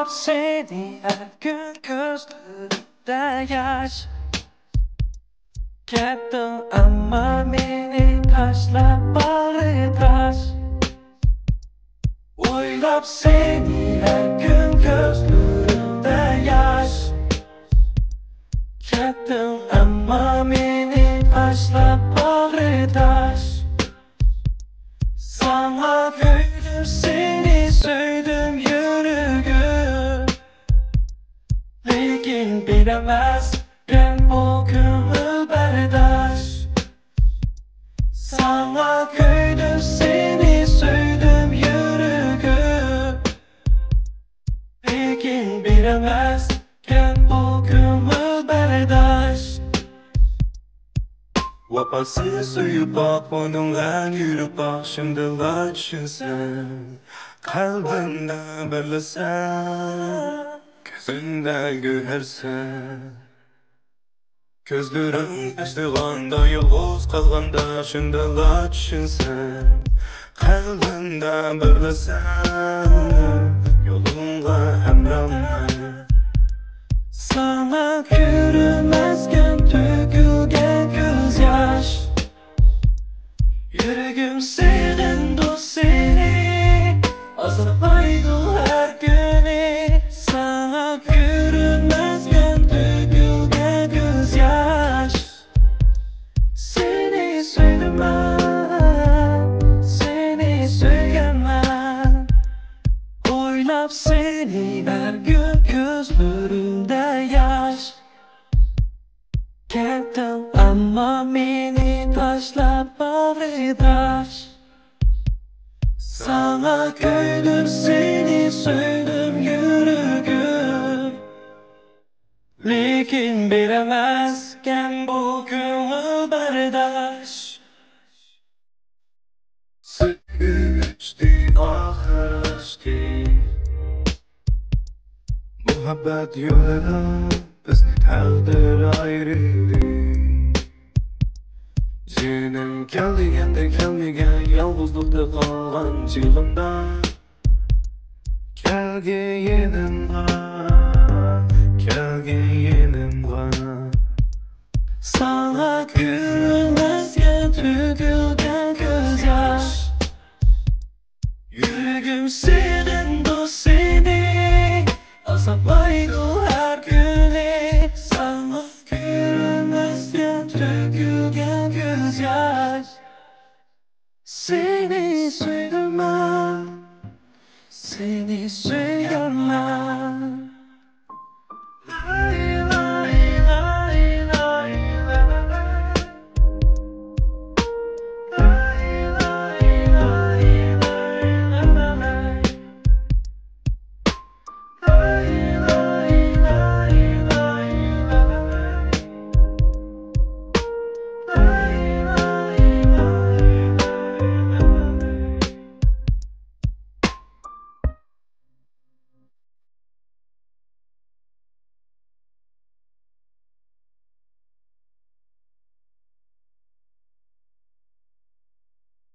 seni her gün gözlerinde yaş. Gittin ama beni taşla bari taş. Oylap seni her gün gözlerinde yaş. Gittin ama beni taşla bari taş. Sana güldüm seni söyledim yürügüm. Lakin bilemezken bu gönül berdaş. Sana güldüm seni söyledim yürügüm. Lakin bilemezken bu gönül berdaş. Vapasız uyup bakmadığından yürüp bak şimdiler düşünsen. Kalbinde belirsen, gözünde görersen. Gözlerin açtığında yalnız kalganda şimdiler düşünsen. Kalbinde belirsen, yolunla hemranma. Sana yürümezken dökülgen gözyaş. Yüreğim senin dost seni azaplaydı her günü. Sana yürümezken dökülgen gözyaş. Seni söylemem, seni söyleyemem. Oylap seni her gün gözlerinde yaş. Gittin ama beni taşla bari taş. Sana güldüm seni söyledim yürügüm. Lakin bilemezken bu gönül berdaş. Sevişti ahırıştı. Muhabbet yoluna bizni takdir ayrıldı. Senin geldigende gelmegen yalnızlıkta kalan çığımda. Gelgeyenim var, gelgeyenim var. Sana gülmezken tükülgen gözyaş. Yüreğim senin dost seni azaplaydı her günü. Sana gülmezken tükülgen gözyaş. Seni söylemem, seni söyleyemem.